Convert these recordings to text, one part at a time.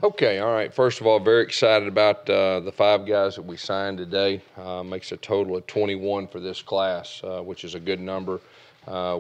Okay, all right. First of all, very excited about the 5 guys that we signed today. Makes a total of 21 for this class, which is a good number.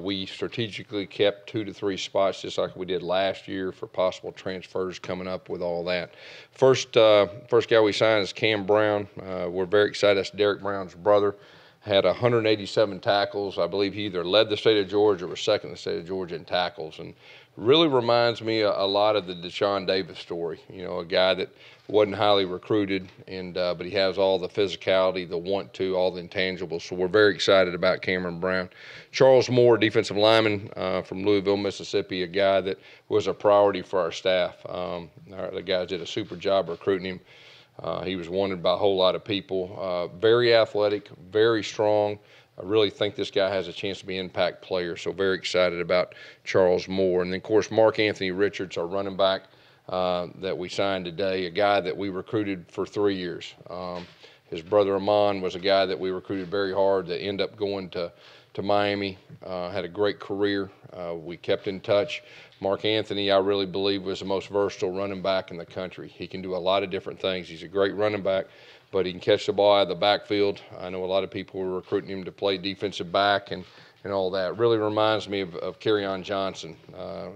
We strategically kept 2 to 3 spots, just like we did last year, for possible transfers coming up with all that. First guy we signed is Kameron Brown. We're very excited. That's Derrick Brown's brother. Had 187 tackles. I believe he either led the state of Georgia or was second in the state of Georgia in tackles, and really reminds me a lot of the Deshaun Davis story. You know, a guy that wasn't highly recruited, and but he has all the physicality, the want to, all the intangibles. So we're very excited about Kameron Brown. Charles Moore, defensive lineman from Louisville, Mississippi, a guy that was a priority for our staff. The guys did a super job recruiting him. He was wanted by a whole lot of people. Very athletic, very strong. I really think this guy has a chance to be an impact player, so very excited about Charles Moore. And then, of course, Mark-Antony Richards, our running back that we signed today, a guy that we recruited for 3 years. His brother Amon was a guy that we recruited very hard that ended up going to Miami, had a great career. We kept in touch. Mark-Antony, I really believe, was the most versatile running back in the country. He can do a lot of different things. He's a great running back, but he can catch the ball out of the backfield. I know a lot of people were recruiting him to play defensive back and all that. Really reminds me of Kareon Johnson.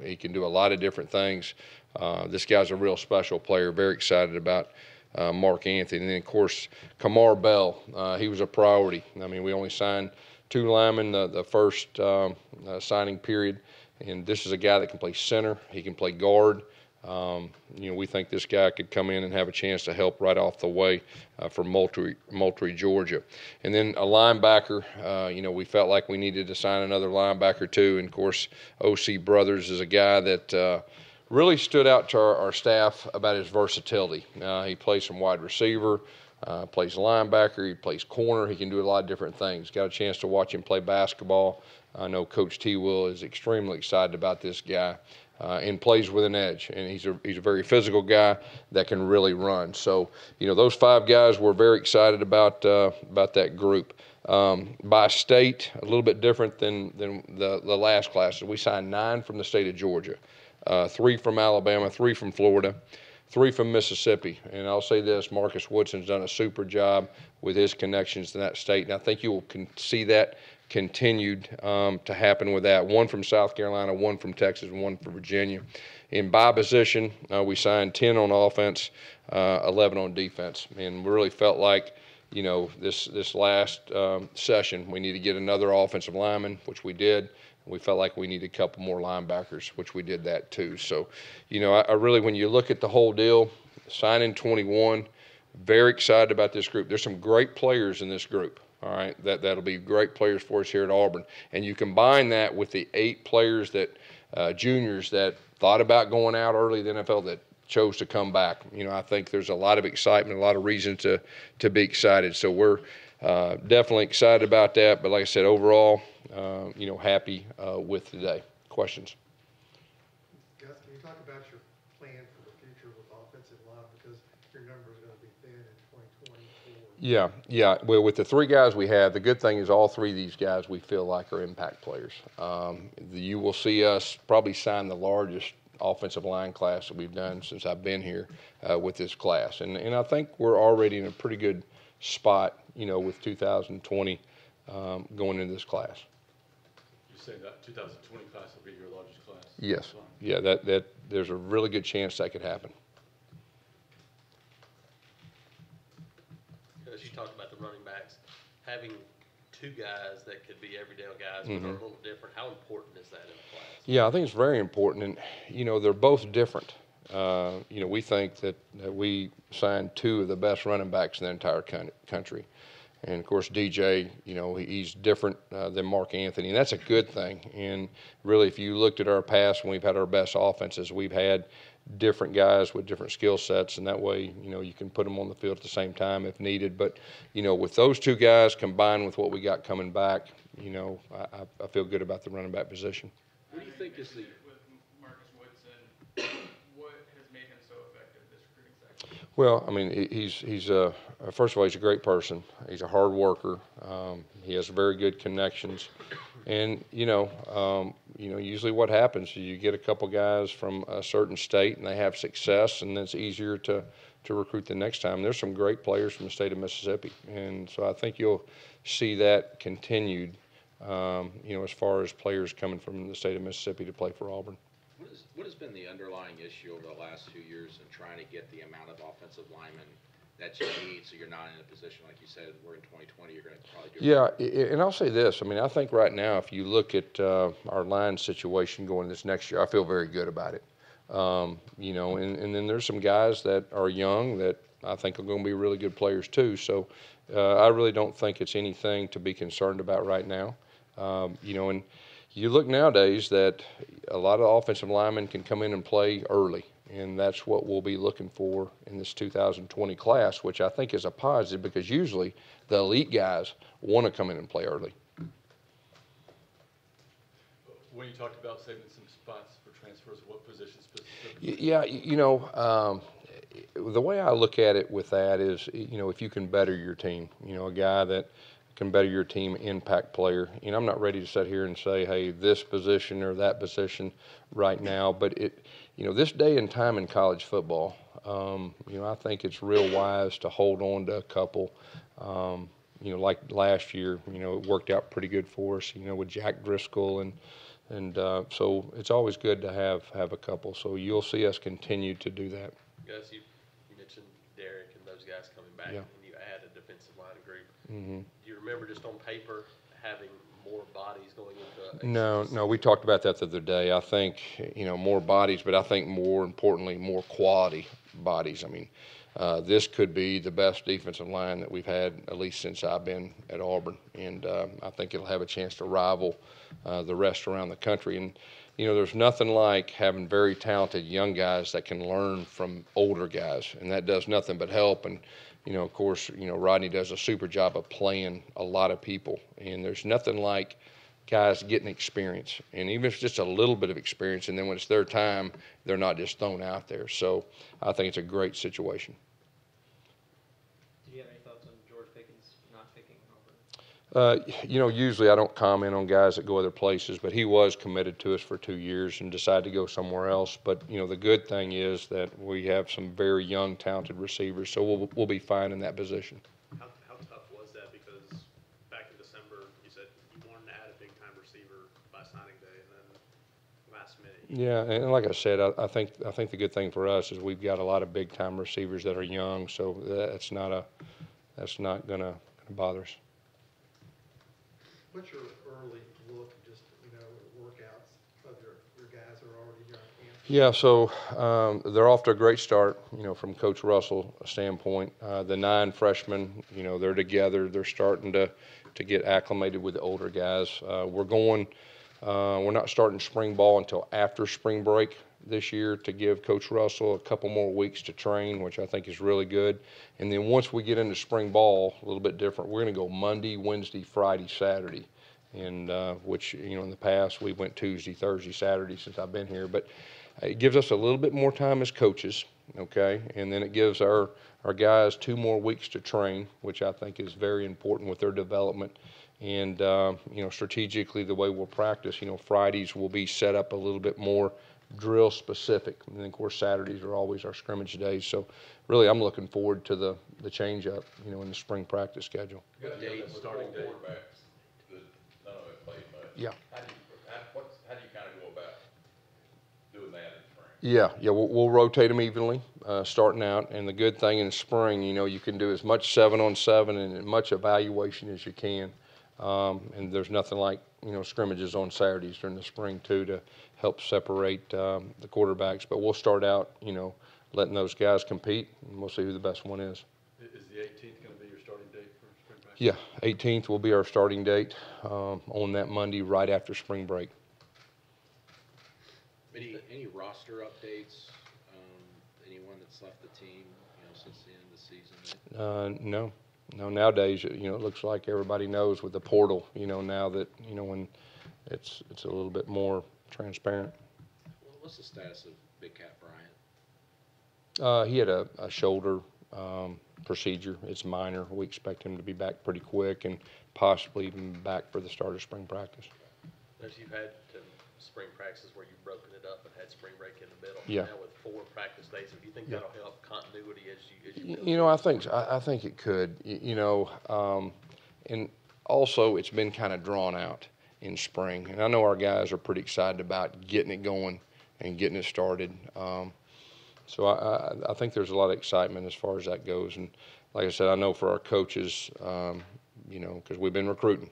He can do a lot of different things. This guy's a real special player. Very excited about Mark-Antony. And then, of course, Kamaar Bell. He was a priority. I mean, we only signed 2 linemen the first signing period. And this is a guy that can play center. He can play guard. You know, we think this guy could come in and have a chance to help right off the way from Moultrie, Georgia. And then a linebacker, you know, we felt like we needed to sign another linebacker too. And, of course, O.C. Brothers is a guy that really stood out to our staff about his versatility. He plays some wide receiver, plays linebacker, he plays corner. He can do a lot of different things. Got a chance to watch him play basketball. I know Coach T. Will is extremely excited about this guy and plays with an edge. And he's a very physical guy that can really run. So, you know, those 5 guys, we're very excited about that group. By state, a little bit different than the last classes. We signed 9 from the state of Georgia, 3 from Alabama, 3 from Florida, 3 from Mississippi. And I'll say this, Marcus Woodson's done a super job with his connections to that state. And I think you will see that continued to happen with that. 1 from South Carolina, 1 from Texas, and 1 from Virginia. In by position, we signed 10 on offense, 11 on defense. And we really felt like, you know, this last session, we need to get another offensive lineman, which we did. We felt like we needed a couple more linebackers, which we did that too. So, you know, I really, when you look at the whole deal, signing 21, very excited about this group. There's some great players in this group. All right, that'll be great players for us here at Auburn. And you combine that with the 8 players that juniors that thought about going out early in the NFL that chose to come back. You know, I think there's a lot of excitement, a lot of reason to be excited. So we're definitely excited about that. But like I said, overall, you know, happy with today. Questions? Gus, can you talk about your plan for the future with offensive line, because your number is going to be thin in 2024? Yeah. Well, with the 3 guys we have, the good thing is all 3 of these guys we feel like are impact players. You will see us probably sign the largest offensive line class that we've done since I've been here with this class. And I think we're already in a pretty good spot, you know, with 2020 going into this class. You say that 2020 class will be your largest class? Yes. Yeah, that there's a really good chance that could happen. As you talked about the running backs, having 2 guys that could be everyday guys but are a little different, how important is that in a class? Yeah, I think it's very important. And, you know, they're both different. You know, we think that we signed 2 of the best running backs in the entire country. And, of course, DJ, you know, he's different than Mark-Antony, and that's a good thing. And really, if you looked at our past when we've had our best offenses, we've had different guys with different skill sets, and that way, you know, you can put them on the field at the same time if needed. But, you know, with those 2 guys combined with what we got coming back, you know, I feel good about the running back position. What do you think is the with Marcus Woodson? What has made him so effective this recruiting cycle? Well, I mean, first of all, he's a great person. He's a hard worker. He has very good connections, and usually what happens is you get a couple guys from a certain state and they have success, and it's easier to recruit the next time. There's some great players from the state of Mississippi, and so I think you'll see that continued. As far as players coming from the state of Mississippi to play for Auburn. What has been the underlying issue over the last 2 years in trying to get the amount of offensive linemen that you need so you're not in a position, like you said, we're in 2020, you're going to probably do Yeah, and I'll say this. I mean, I think right now, if you look at our line situation going this next year, I feel very good about it. And then there's some guys that are young that I think are going to be really good players too. So I really don't think it's anything to be concerned about right now. And you look nowadays that a lot of offensive linemen can come in and play early, and that's what we'll be looking for in this 2020 class, which I think is a positive because usually the elite guys want to come in and play early. When you talked about saving some spots for transfers, what positions specifically? Yeah, the way I look at it with that is, if you can better your team, a guy that can better your team, impact player. I'm not ready to sit here and say, hey, this position or that position right now, but this day and time in college football, I think it's real wise to hold on to a couple. Like last year, it worked out pretty good for us, with Jack Driscoll and so it's always good to have a couple. So you'll see us continue to do that. Gus, you mentioned Derrick and those guys coming back, Yeah. and you add a defensive line group. Mm-hmm. Do you remember just on paper having more bodies going into No, we talked about that the other day. I think, more bodies, but I think more importantly, more quality bodies. I mean, this could be the best defensive line that we've had at least since I've been at Auburn, and I think it'll have a chance to rival the rest around the country. And there's nothing like having very talented young guys that can learn from older guys, and that does nothing but help. And of course, Rodney does a super job of playing a lot of people, and there's nothing like guys getting experience, and even if it's just a little bit of experience, and then when it's their time, they're not just thrown out there. So I think it's a great situation. Do you have any thoughts on George Pickens not picking Auburn? Usually I don't comment on guys that go other places, but he was committed to us for 2 years and decided to go somewhere else. But, the good thing is that we have some very young, talented receivers, so we'll be fine in that position. How tough was that? Because back in December, you said you wanted to add a big-time receiver by signing day, and then last minute. Yeah, and like I said, I think the good thing for us is we've got a lot of big-time receivers that are young, so that's not going to bother us. What's your early look, just, workouts of your guys who are already here on campus? Yeah, so they're off to a great start, from Coach Russell's standpoint. The 9 freshmen, they're together. They're starting to get acclimated with the older guys. We're not starting spring ball until after spring break this year to give Coach Russell a couple more weeks to train, which I think is really good. And then once we get into spring ball, a little bit different, we're going to go Monday, Wednesday, Friday, Saturday, and which, in the past we went Tuesday, Thursday, Saturday since I've been here. But it gives us a little bit more time as coaches, okay? And then it gives our guys 2 more weeks to train, which I think is very important with their development. And, strategically, the way we'll practice, Fridays will be set up a little bit more drill specific. And then, of course, Saturdays are always our scrimmage days. So, really, I'm looking forward to the change up, in the spring practice schedule. What date, starting date? Quarterbacks that none of it played much. Yeah. How do you kind of go about doing that in spring? Yeah, we'll rotate them evenly, starting out. And the good thing in spring, you can do as much 7-on-7 and as much evaluation as you can. And there's nothing like, scrimmages on Saturdays during the spring, too, to help separate the quarterbacks. But we'll start out, letting those guys compete, and we'll see who the best one is. Is the 18th going to be your starting date for spring practice? Yeah, 18th will be our starting date on that Monday right after spring break. Any roster updates? Anyone that's left the team, since the end of the season? No, nowadays, it looks like everybody knows with the portal, now that, when it's a little bit more transparent. What's the status of Big Cat Bryant? He had a shoulder procedure. It's minor. We expect him to be back pretty quick and possibly even back for the start of spring practice. As you've had spring practices where you've broken it up and had spring break in the middle. Yeah. Now with 4 practice days, do you think that'll help continuity as you build? You know, I think it could. And also it's been kind of drawn out in spring, and I know our guys are pretty excited about getting it going and getting it started. So I think there's a lot of excitement as far as that goes. And like I said, I know for our coaches, because we've been recruiting,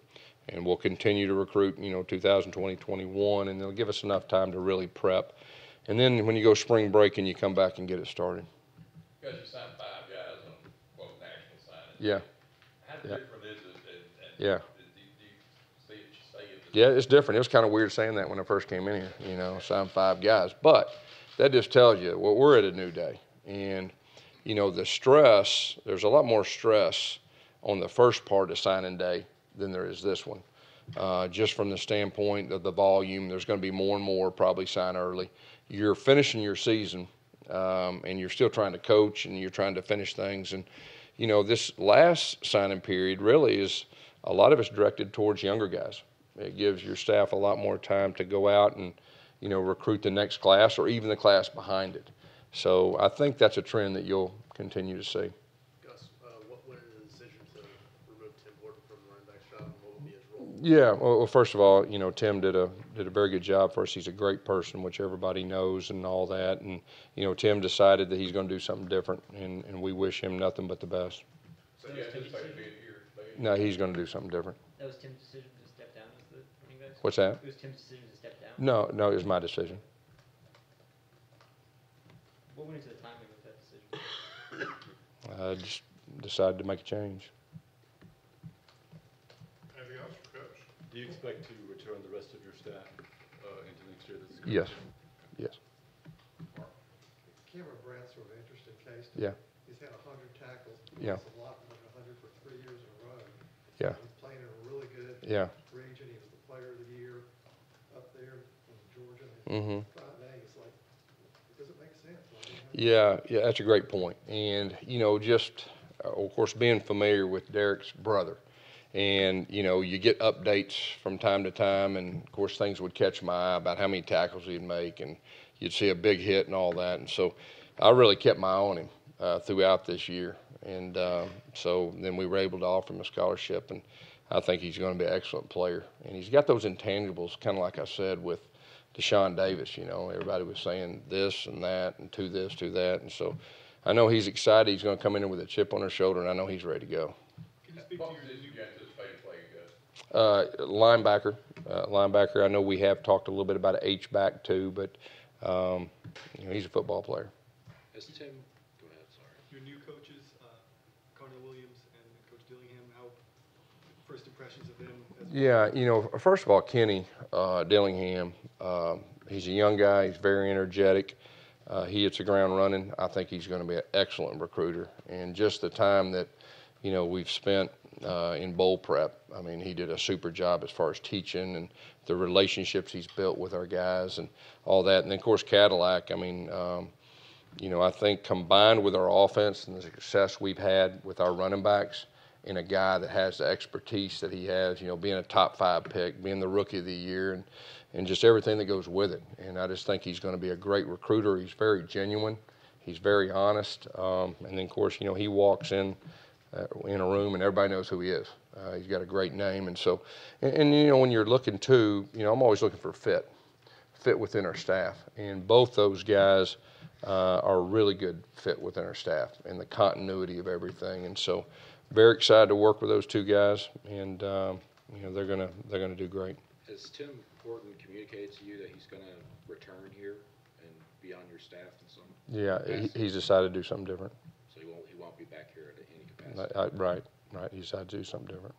and we'll continue to recruit, 2020, 21, and they'll give us enough time to really prep. And then when you go spring break and you come back and get it started. Because you signed 5 guys on, national signing. Yeah. How Yeah. different is it? Yeah. Do you see what you say? Yeah, it's different. It was kind of weird saying that when I first came in here, signed 5 guys. But that just tells you, well, we're at a new day. And, the stress, there's a lot more stress on the first part of signing day than there is this one. Just from the standpoint of the volume, there's going to be more and more probably sign early. You're finishing your season, and you're still trying to coach and you're trying to finish things. And, this last signing period really is, a lot of it's directed towards younger guys. It gives your staff a lot more time to go out and, recruit the next class or even the class behind it. So I think that's a trend that you'll continue to see. Gus, what went into the decision to remove Tim Horton from the running back shop, and what would be his role? Yeah, well, first of all, Tim did a very good job for us. He's a great person, which everybody knows and all that. And, Tim decided that he's going to do something different, and we wish him nothing but the best. So you anticipate being here? No, he's going to do something different. That was Tim's decision to step down as the running back? What's that? It was Tim's decision to step down? No, it was my decision. What went into the timing of that decision? I just decided to make a change. Anything else, Coach? Do you expect to return the rest of your staff into next year? Yes. Yes. Kameron Brown's sort of an interesting case. Yeah. He's had 100 tackles. Yeah. He's a lot more than 100 for 3 years in a row. Yeah. He's playing in a really good Yeah. region. He was the player of the year up there in Georgia. Mm-hmm. It's like, it doesn't make sense. Yeah, that's a great point. And, just, of course, being familiar with Derrick's brother, and, you get updates from time to time, and, of course, things would catch my eye about how many tackles he'd make, and you'd see a big hit and all that. And so I really kept my eye on him throughout this year. And so then we were able to offer him a scholarship, and I think he's going to be an excellent player. And he's got those intangibles, kind of like I said, with Deshaun Davis. Everybody was saying this and that and to this, to that. And so I know he's excited. He's going to come in with a chip on his shoulder, and I know he's ready to go. Can you speak to your new guy to play, Gus? Linebacker. I know we have talked a little bit about an H-back too, but he's a football player. Has Tim, go ahead, sorry. Your new coaches, Connor Williams and Coach Dillingham, how first impressions of them? Yeah, first of all, Kenny Dillingham, he's a young guy. He's very energetic. He hits the ground running. I think he's going to be an excellent recruiter. And just the time that, we've spent in bowl prep, I mean, he did a super job as far as teaching and the relationships he's built with our guys and all that. And then, of course, Cadillac, I mean, I think combined with our offense and the success we've had with our running backs, and a guy that has the expertise that he has, being a top 5 pick, being the rookie of the year, and just everything that goes with it. And I just think he's going to be a great recruiter. He's very genuine. He's very honest. And then, of course, he walks in a room and everybody knows who he is. He's got a great name. And so, and when you're looking too, I'm always looking for fit within our staff. And both those guys are a really good fit within our staff and the continuity of everything. And so, very excited to work with those 2 guys, and they're gonna do great. Has Tim Horton communicated to you that he's going to return here and be on your staff in some? Yeah, he's decided to do something different. So he won't be back here at any capacity. Right. He decided to do something different.